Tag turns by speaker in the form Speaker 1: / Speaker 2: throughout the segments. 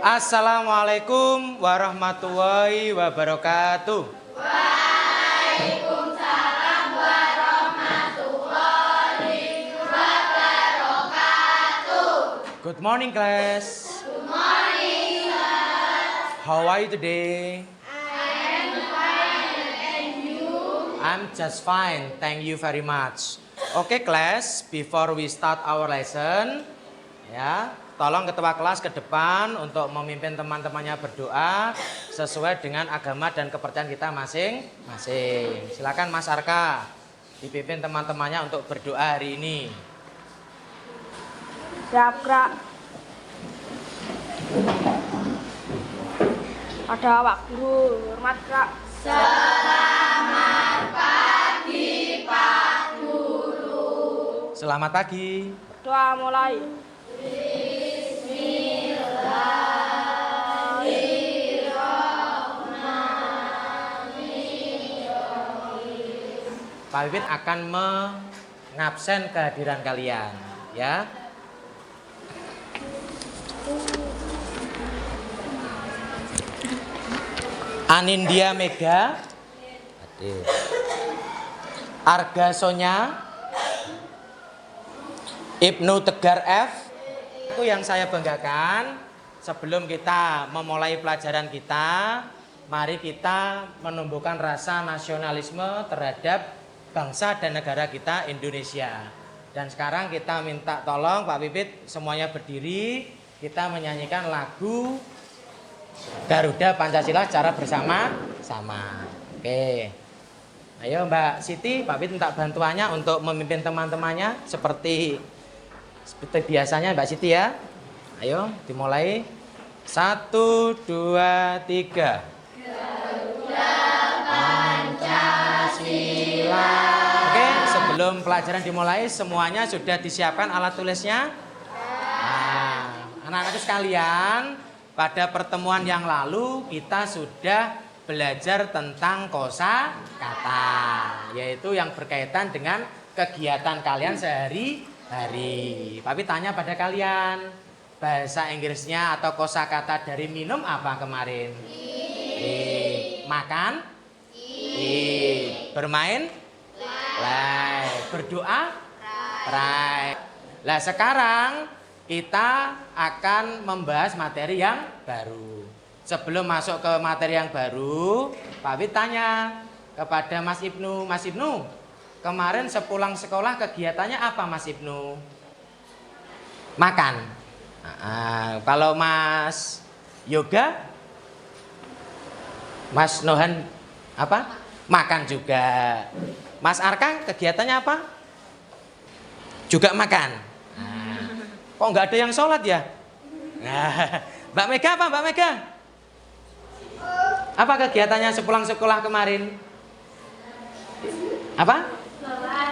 Speaker 1: Assalamualaikum warahmatullahi wabarakatuh.
Speaker 2: Waalaikumsalam warahmatullahi wabarakatuh.
Speaker 1: Good morning, class.
Speaker 2: Good morning, sir.
Speaker 1: How are you today?
Speaker 2: I am fine, and you?
Speaker 1: I'm just fine, thank you very much. Okay, class, before we start our lesson, ya, tolong ketua kelas ke depan untuk memimpin teman-temannya berdoa sesuai dengan agama dan kepercayaan kita masing-masing. Silakan Mas Arka dipimpin teman-temannya untuk berdoa hari ini.
Speaker 3: Siap, Kak. Pada awak guru, hormat, Kak.
Speaker 2: Selamat pagi, Pak Guru.
Speaker 1: Selamat pagi.
Speaker 3: Doa mulai.
Speaker 1: Pak Wipit akan mengabsen kehadiran kalian, ya. Anindya Mega, hadir. Arga Sonya, Ibnu Tegar F. Itu yang saya banggakan. Sebelum kita memulai pelajaran kita, mari kita menumbuhkan rasa nasionalisme terhadap bangsa dan negara kita Indonesia. Dan sekarang kita minta tolong Pak Pipit semuanya berdiri, kita menyanyikan lagu Garuda Pancasila secara bersama-sama. Oke. Ayo Mbak Siti, Pak Pipit minta bantuannya untuk memimpin teman-temannya seperti biasanya Mbak Siti ya. Ayo dimulai. 1, 2, 3.
Speaker 2: Garuda Pancasila.
Speaker 1: Oke, sebelum pelajaran dimulai semuanya sudah disiapkan alat tulisnya? Nah, anak-anak sekalian, pada pertemuan yang lalu kita sudah belajar tentang kosakata, yaitu yang berkaitan dengan kegiatan kalian sehari-hari. Tapi tanya pada kalian, bahasa Inggrisnya atau kosakata dari minum apa kemarin? Makan? Bermain? Play. Berdoa? Pray. Nah sekarang kita akan membahas materi yang baru. Sebelum masuk ke materi yang baru, Pak Wit tanya kepada Mas Ibnu. Mas Ibnu, kemarin sepulang sekolah kegiatannya apa Mas Ibnu? Makan. Kalau Mas Yoga, Mas Nohan apa? Makan juga. Mas Arka kegiatannya apa? Juga makan. Kok nggak ada yang sholat ya? Mbak Mega apa Mbak Mega? Apa kegiatannya sepulang sekolah kemarin? Apa?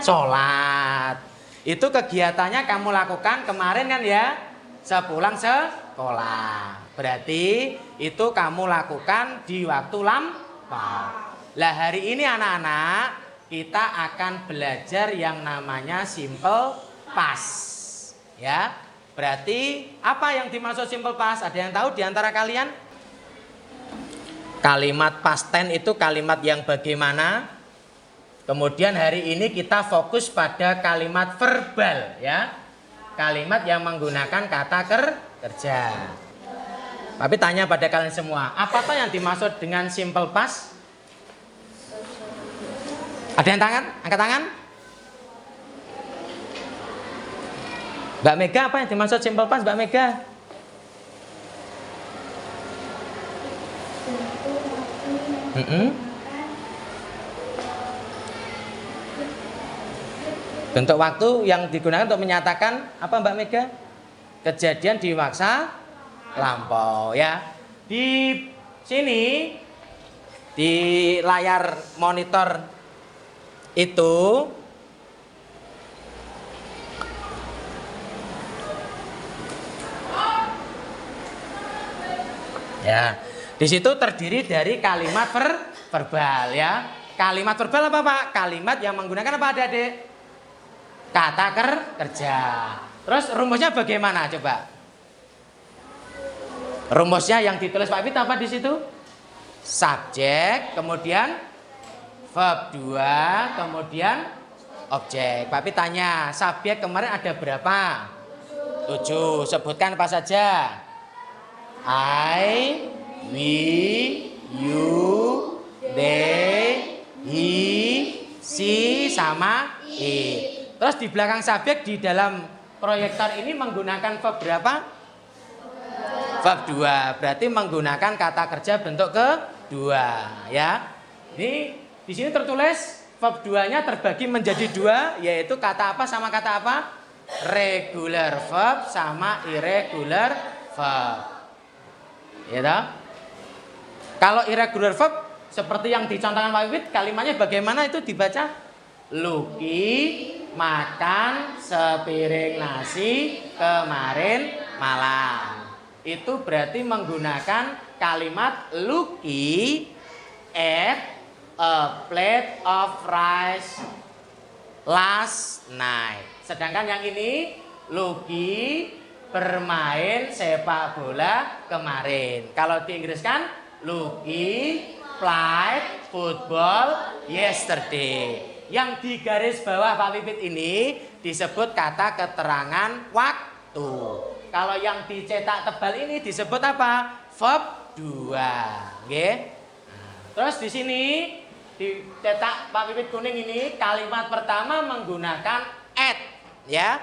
Speaker 1: Sholat. Itu kegiatannya kamu lakukan kemarin kan ya? Sepulang sekolah. Berarti itu kamu lakukan di waktu lampau. Lah hari ini anak-anak kita akan belajar yang namanya simple past. Ya. Berarti apa yang dimaksud simple past? Ada yang tahu di antara kalian? Kalimat past tense itu kalimat yang bagaimana? Kemudian hari ini kita fokus pada kalimat verbal ya. Kalimat yang menggunakan kata kerja. Tapi tanya pada kalian semua, apakah yang dimaksud dengan simple past? Ada yang tangan? Angkat tangan. Mbak Mega, apa yang dimaksud simple past Mbak Mega? Bentuk waktu yang digunakan untuk menyatakan apa Mbak Mega? Kejadian di masa lampau ya. Di sini di layar monitor itu ya. Di situ terdiri dari kalimat verbal ya. Kalimat verbal apa Pak? Kalimat yang menggunakan apa Adik-adik? Kata kerja. Terus rumusnya bagaimana coba? Rumusnya yang ditulis Pak Wipit apa di situ? Subjek, kemudian verb 2, kemudian objek. Pak Wipit tanya, subjek kemarin ada berapa? 7. Sebutkan apa saja? I, we, you, they, he, she, sama it. Terus di belakang subjek di dalam proyektor ini menggunakan verb berapa? Verb 2. Berarti menggunakan kata kerja bentuk kedua, ya. Ini di sini tertulis verb 2-nya terbagi menjadi 2, yaitu kata apa sama kata apa? Regular verb sama irregular verb. Ya toh? Kalau irregular verb seperti yang dicontohkan Pak Wipit, kalimatnya bagaimana itu dibaca? Lucky makan sepiring nasi kemarin malam. Itu berarti menggunakan kalimat Lucky ate a plate of rice last night. Sedangkan yang ini Lucky bermain sepak bola kemarin. Kalau di Inggris kan Lucky played football yesterday. Yang di garis bawah Pak Wipit ini disebut kata keterangan waktu. Kalau yang dicetak tebal ini disebut apa? Verb 2. Nggih. Terus di sini dicetak Pak Wipit kuning ini kalimat pertama menggunakan at, ya,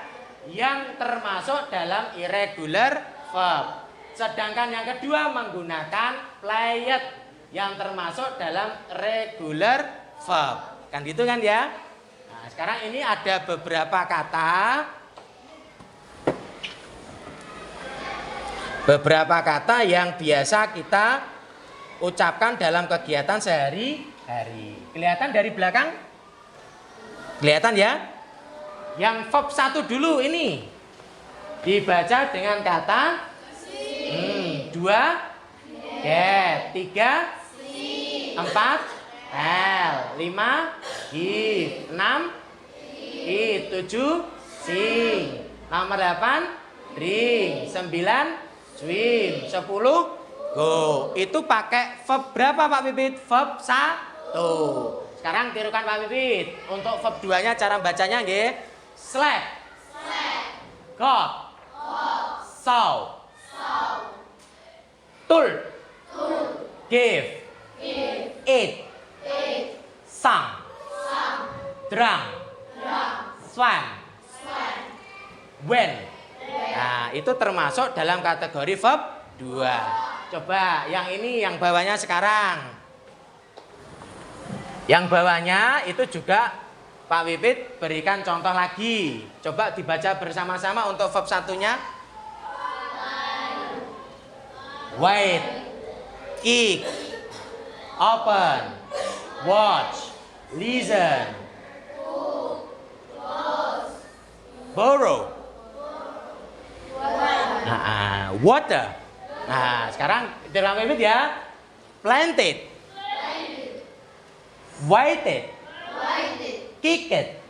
Speaker 1: yang termasuk dalam irregular verb. Sedangkan yang kedua menggunakan played yang termasuk dalam regular verb. Kan gitu kan ya? Nah, sekarang ini ada beberapa kata. Beberapa kata yang biasa kita ucapkan dalam kegiatan sehari-hari. Kelihatan dari belakang? Kelihatan ya? Yang verb 1 dulu ini dibaca dengan kata 2 get, 3 4 tell, 5 give, 6 eat, 7 sing, nomor 8 drink, 9 swim, 10 go. Itu pakai verb berapa Pak Wipit? Verb 1. Sekarang tirukan Pak Wipit. Untuk verb 2-nya cara bacanya nggih. Slept, got, saw, told, gave, ate, sang, drank, swam, went. Nah, itu termasuk dalam kategori verb 2. Coba yang ini yang bawahnya sekarang. Yang bawahnya itu juga Pak Wipit berikan contoh lagi. Coba dibaca bersama-sama untuk verb 1-nya. Wait, kick, open, watch, listen, borrow, water. Nah, sekarang dalam Wipit ya. Planted, waited, kick it,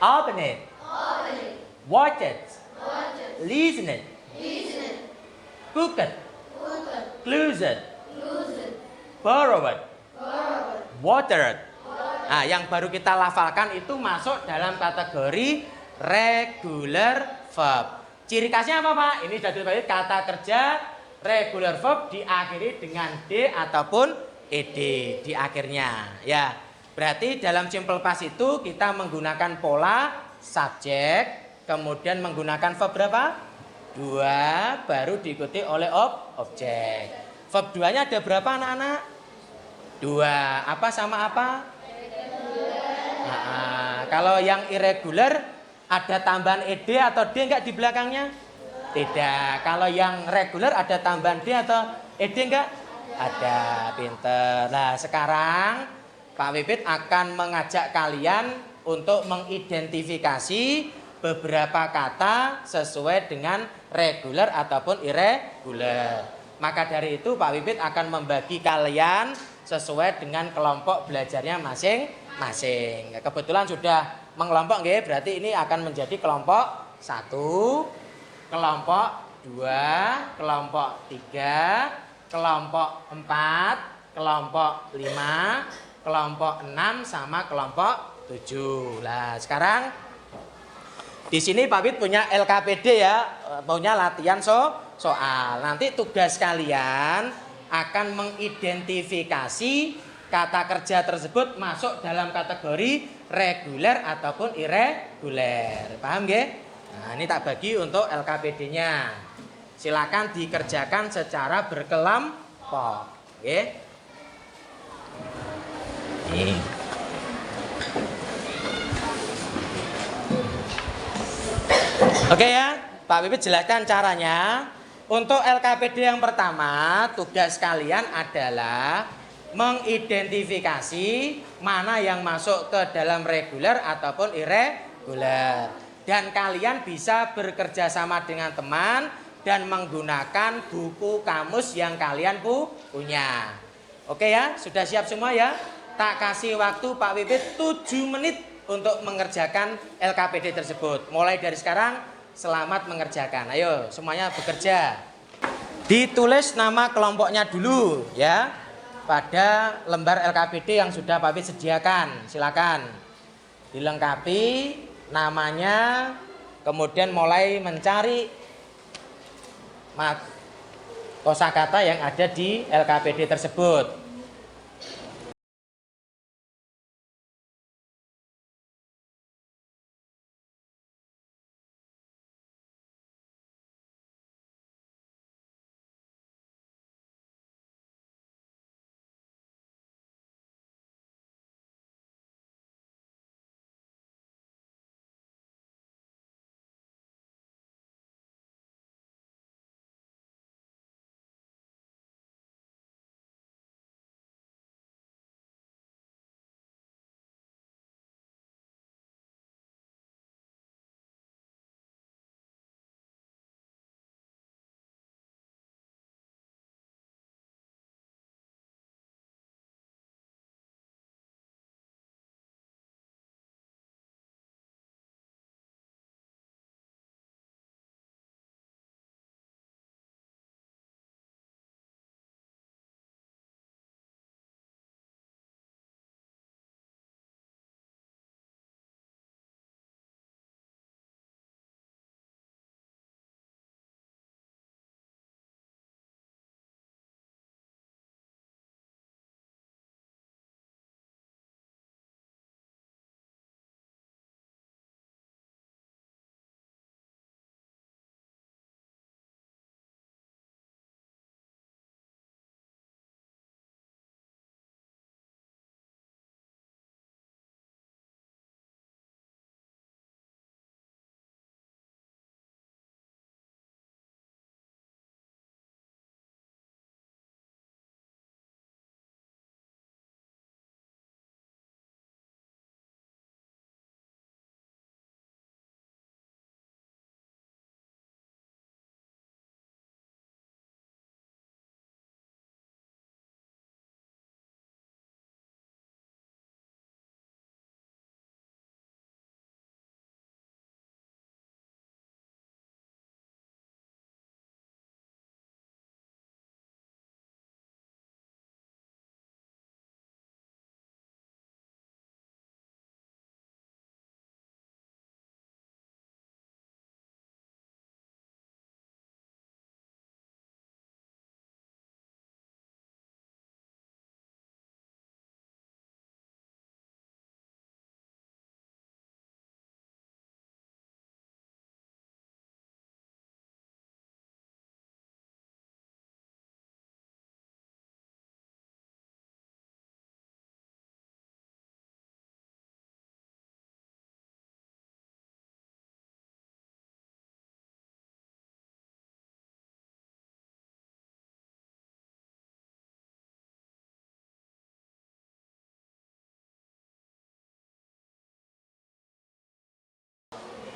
Speaker 1: open it, watch it, listen it, cook it, close it, borrow it, water it. Nah, yang baru kita lafalkan itu masuk dalam kategori regular verb. Ciri khasnya apa Pak? Ini sudah dibahas kata kerja regular verb diakhiri dengan D ataupun ed di akhirnya. Ya, berarti dalam simple past itu kita menggunakan pola subjek, kemudian menggunakan verb berapa? 2, baru diikuti oleh objek. Verb 2-nya ada berapa anak-anak? 2. Apa sama apa? Nah, kalau yang irregular ada tambahan ed atau d enggak di belakangnya? Tidak. Kalau yang regular ada tambahan d atau ed enggak? Ada. Pinter. Nah, sekarang Pak Wipit akan mengajak kalian untuk mengidentifikasi beberapa kata sesuai dengan regular ataupun irregular. Maka dari itu Pak Wipit akan membagi kalian sesuai dengan kelompok belajarnya masing-masing. Kebetulan sudah mengelompok nggih, berarti ini akan menjadi kelompok 1, kelompok 2, kelompok 3, kelompok 4, kelompok 5, kelompok 6 sama kelompok 7. Nah, sekarang di sini Pak Wid punya LKPD ya, punya latihan soal. Nanti tugas kalian akan mengidentifikasi kata kerja tersebut masuk dalam kategori reguler ataupun irreguler. Paham nggih? Nah, ini tak bagi untuk LKPD-nya. Silakan dikerjakan secara berkelompok. Nggih. Nih. Oke ya, Pak Pipit jelaskan caranya. Untuk LKPD yang pertama, tugas kalian adalah mengidentifikasi mana yang masuk ke dalam reguler ataupun irreguler. Dan kalian bisa bekerja sama dengan teman dan menggunakan buku kamus yang kalian punya. Oke ya, sudah siap semua ya? Tak kasih waktu Pak Pipit 7 menit untuk mengerjakan LKPD tersebut. Mulai dari sekarang, selamat mengerjakan. Ayo, semuanya bekerja. Ditulis nama kelompoknya dulu ya. Pada lembar LKPD yang sudah Pak Pipit sediakan. Silakan. Dilengkapi namanya, kemudian mulai mencari kosakata yang ada di LKPD tersebut.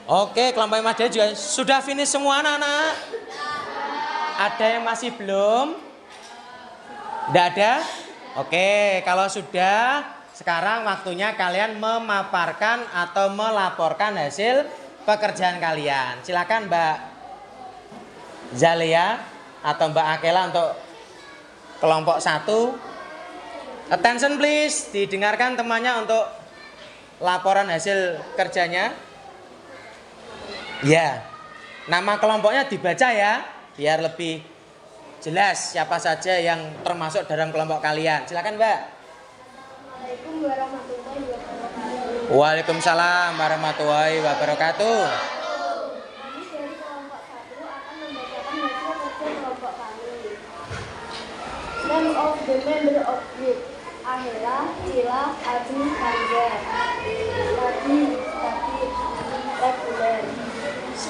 Speaker 1: Oke, kelompok Mas Dede juga sudah finish semua anak-anak? Ada yang masih belum? Tidak ada? Oke, kalau sudah, sekarang waktunya kalian memaparkan atau melaporkan hasil pekerjaan kalian. Silakan Mbak Zalia atau Mbak Akela untuk kelompok 1. Attention please, didengarkan temannya untuk laporan hasil kerjanya. Ya, nama kelompoknya dibaca ya, biar lebih jelas siapa saja yang termasuk dalam kelompok kalian. Silakan Mbak.
Speaker 2: Assalamualaikum warahmatullahi wabarakatuh.
Speaker 1: Waalaikumsalam warahmatullahi wabarakatuh.
Speaker 2: Kami dari kelompok 1 akan membacakan hasil kerja kelompok kami. Name of the member of group: Ahela, Cila, Adi, Hamzah. Study, regular.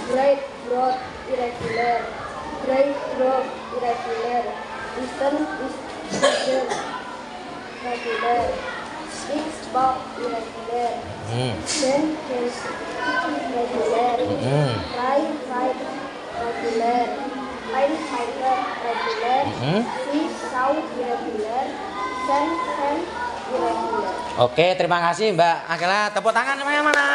Speaker 2: Bright, broad, irregular. Bright, broad, irregular. Listen, is regular. Speak, spoke, irregular. Then, regular. Try, fight, regular. Find, fighter, regular. See, saw, irregular. Send, irregular.
Speaker 1: Oke, terima kasih Mbak Akela. Tepuk tangan semuanya mana?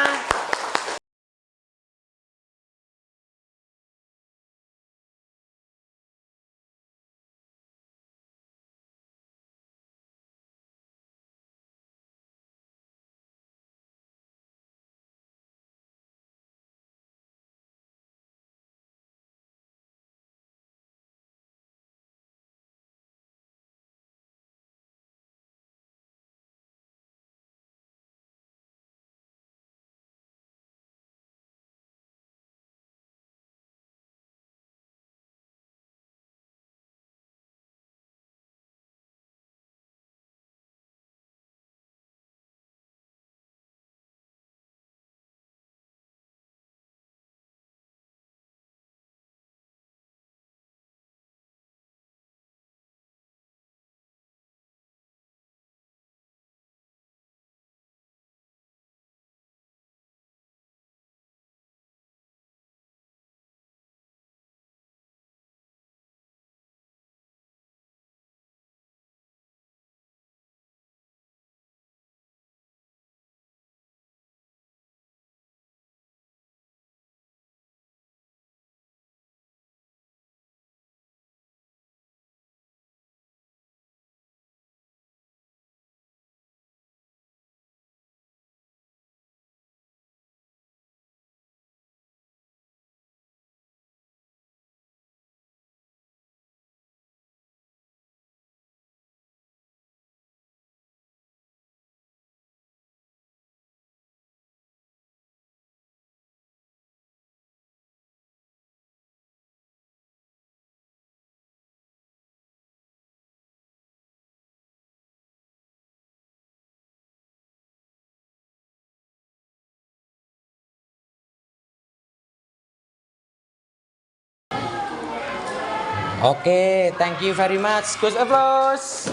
Speaker 1: Oke, thank you very much. Good applause.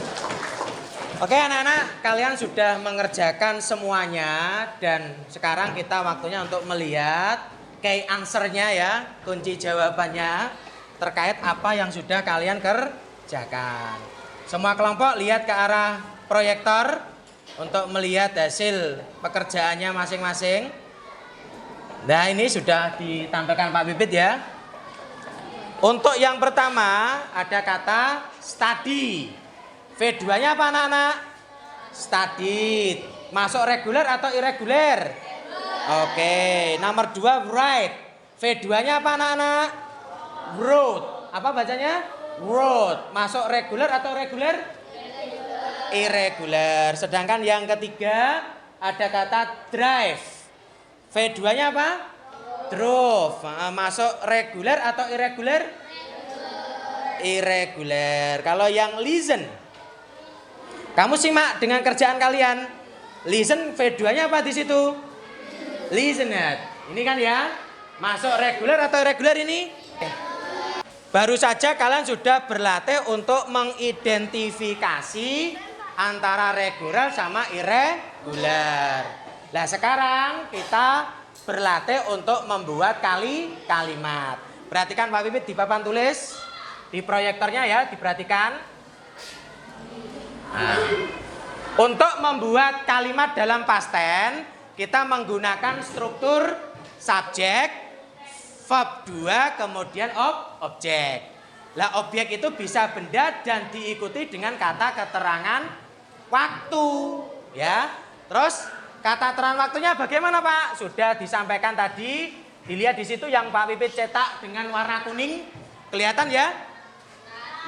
Speaker 1: Oke anak-anak, kalian sudah mengerjakan semuanya dan sekarang kita waktunya untuk melihat key answer-nya ya, kunci jawabannya terkait apa yang sudah kalian kerjakan. Semua kelompok lihat ke arah proyektor untuk melihat hasil pekerjaannya masing-masing. Nah, ini sudah ditampilkan Pak Bibit ya. Untuk yang pertama ada kata study. V2-nya apa anak-anak? Studied. Masuk reguler atau irregular? Oke, nomor 2 write. V2-nya apa anak-anak? Wrote. Apa bacanya? Wrote. Masuk reguler atau regular? Irregular. Sedangkan yang ketiga ada kata drive. V2-nya apa? Drove. Masuk reguler atau irregular? Irregular. Kalau yang listen, kamu simak dengan kerjaan kalian. Listen V2-nya apa di situ? Listener. Ini kan ya. Masuk reguler atau irregular ini? Baru saja kalian sudah berlatih untuk mengidentifikasi antara reguler sama irregular. Nah, sekarang kita berlatih untuk membuat kalimat. Perhatikan Pak Pipit di papan tulis, di proyektornya ya, diperhatikan. Nah, untuk membuat kalimat dalam past tense, kita menggunakan struktur subjek, verb 2 kemudian objek. Lah objek itu bisa benda dan diikuti dengan kata keterangan waktu, ya. Terus kata keterangan waktunya bagaimana, Pak? Sudah disampaikan tadi. Dilihat di situ yang Pak Pipit cetak dengan warna kuning. Kelihatan ya?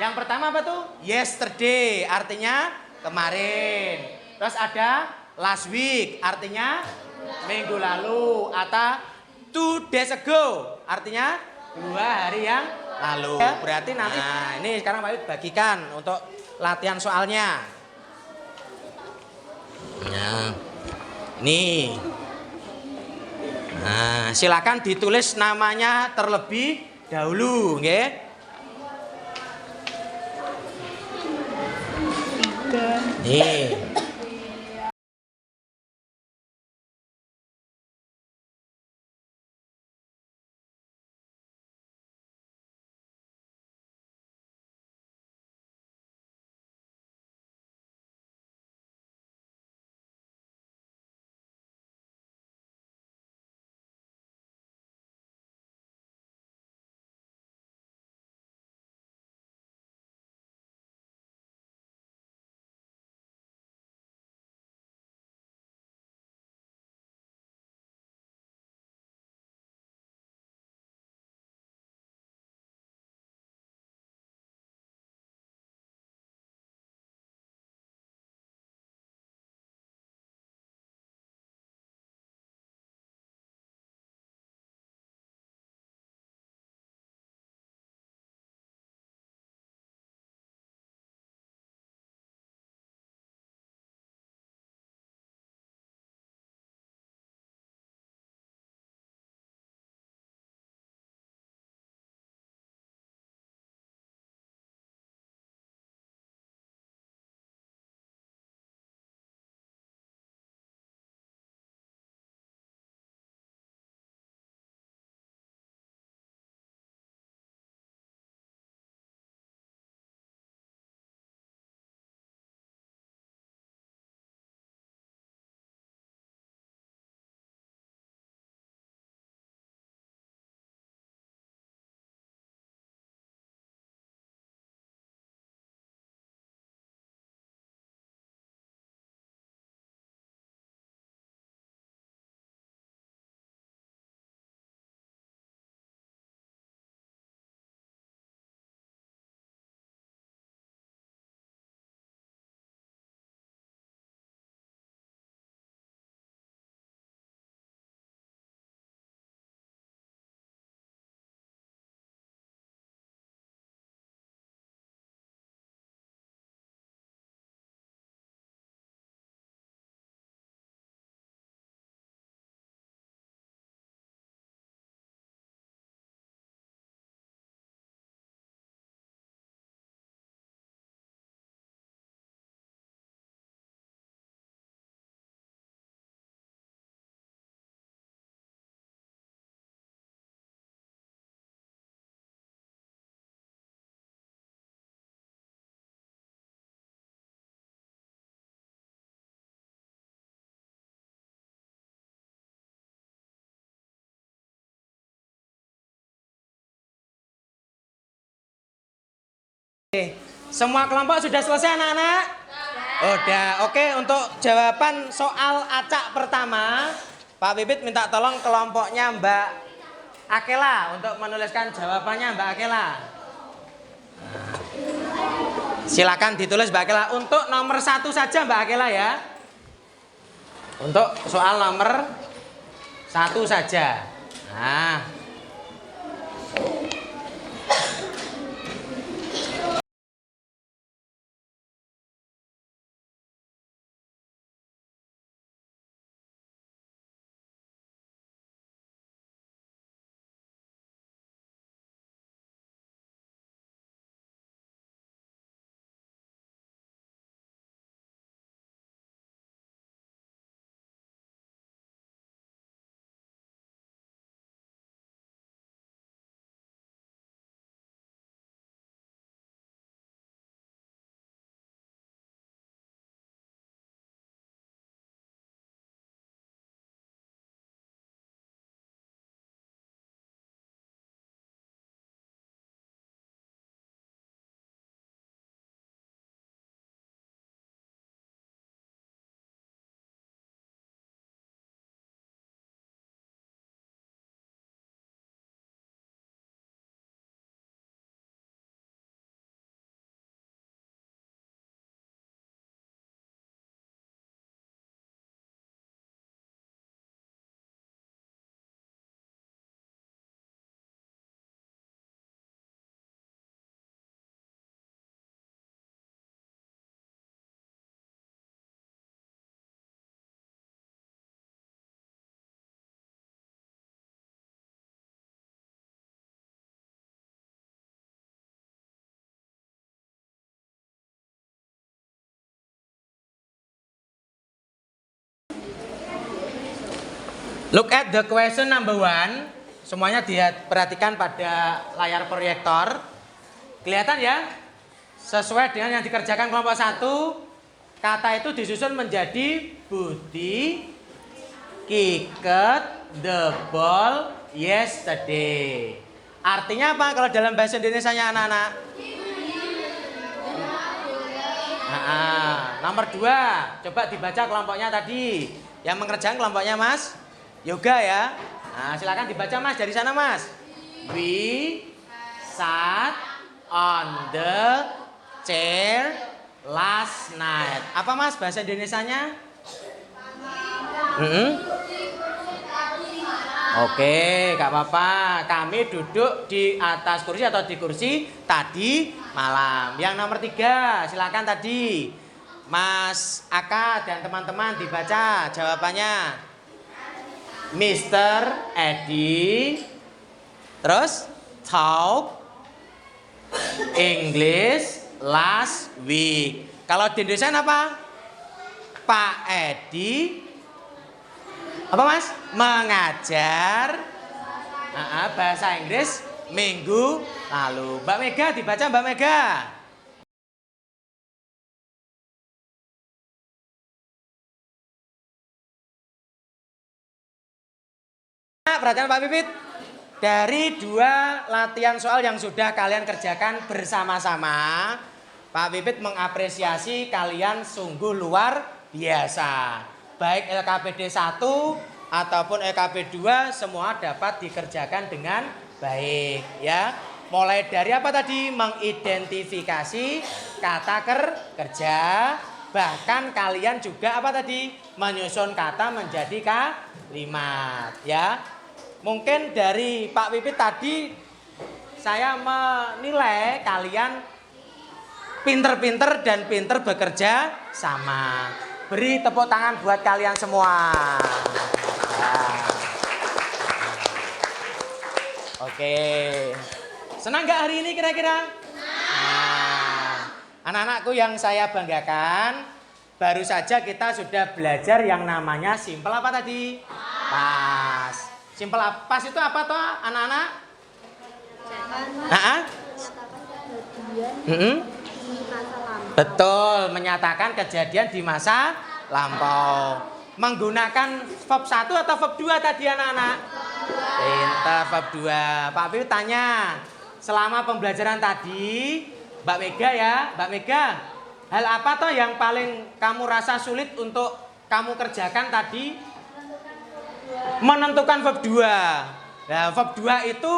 Speaker 1: Yang pertama apa tuh? Yesterday, artinya kemarin. Terus ada last week, artinya minggu lalu. Atau 2 days ago, artinya 2 hari yang lalu. Berarti nanti, nah ini sekarang Pak Pipit bagikan untuk latihan soalnya. Nah, ini. Nah, silakan ditulis namanya terlebih dahulu, nggih. Nih. Semua kelompok sudah selesai anak-anak? Udah, oke. Untuk jawaban soal acak pertama, Pak Pipit minta tolong kelompoknya Mbak Akela untuk menuliskan jawabannya Mbak Akela. Silakan ditulis Mbak Akela. Untuk nomor 1 saja Mbak Akela ya. Untuk soal nomor 1 saja. Nah. Look at the question number 1. Semuanya diperhatikan pada layar proyektor. Kelihatan ya? Sesuai dengan yang dikerjakan kelompok 1, kata itu disusun menjadi Budi kicked the ball yesterday. Artinya apa kalau dalam bahasa Indonesianya anak-anak? Nomor 2, coba dibaca kelompoknya tadi. Yang mengerjakan kelompoknya Mas Yoga ya. Nah, silakan dibaca Mas dari sana Mas. We sat on the chair last night. Apa Mas bahasa Indonesianya? Oke, gak apa-apa. Kami duduk di atas kursi atau di kursi tadi malam. Yang nomor 3, silakan tadi Mas Aka dan teman-teman dibaca jawabannya. Mr. Eddie terus talk English last week. Kalau di Indonesia apa? Pak Edi apa Mas? Mengajar bahasa Inggris minggu lalu. Mbak Mega dibaca Mbak Mega. Perhatian Pak Pipit. Dari 2 latihan soal yang sudah kalian kerjakan bersama-sama, Pak Pipit mengapresiasi kalian sungguh luar biasa. Baik LKPD 1 ataupun LKPD 2 semua dapat dikerjakan dengan baik ya. Mulai dari apa tadi? Mengidentifikasi kata kerja. Bahkan kalian juga apa tadi? Menyusun kata menjadi kalimat ya. Mungkin dari Pak Pipit tadi saya menilai kalian pinter-pinter dan pinter bekerja sama. Beri tepuk tangan buat kalian semua. Nah. Oke. Senang nggak hari ini kira-kira? Nah, anak-anakku yang saya banggakan, baru saja kita sudah belajar yang namanya simpel apa tadi? Pas. Simpel pas itu apa toh anak-anak? Betul, menyatakan kejadian di masa lampau. Menggunakan verb 1 atau verb 2 tadi anak-anak? Pintar, verb 2. Pak Piu tanya, selama pembelajaran tadi, Mbak Mega ya, Mbak Mega, hal apa toh yang paling kamu rasa sulit untuk kamu kerjakan tadi? Menentukan verb 2. Nah, verb 2 itu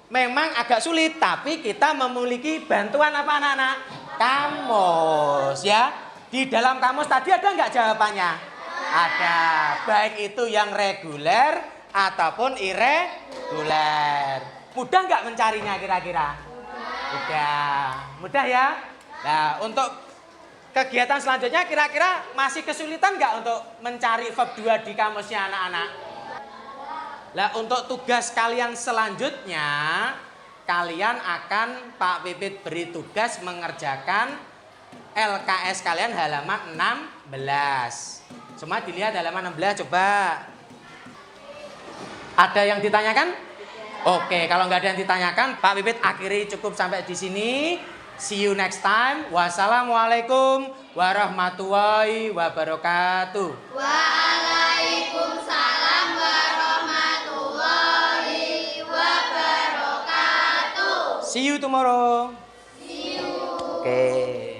Speaker 1: memang agak sulit, tapi kita memiliki bantuan apa anak-anak? Kamus ya. Di dalam kamus tadi ada nggak jawabannya? Ada. Baik itu yang reguler ataupun irreguler. Mudah nggak mencarinya kira-kira? Mudah ya. Nah, untuk kegiatan selanjutnya kira-kira masih kesulitan nggak untuk mencari verb 2 di kamusnya anak-anak? Nah, untuk tugas kalian selanjutnya, kalian akan Pak Pipit beri tugas mengerjakan LKS kalian halaman 16. Semua dilihat halaman 16 coba. Ada yang ditanyakan? Oke, kalau nggak ada yang ditanyakan, Pak Pipit akhiri cukup sampai di sini. See you next time. Wassalamualaikum warahmatullahi wabarakatuh.
Speaker 2: Waalaikumsalam warahmatullahi wabarakatuh.
Speaker 1: See you tomorrow.
Speaker 2: See you.
Speaker 1: Oke.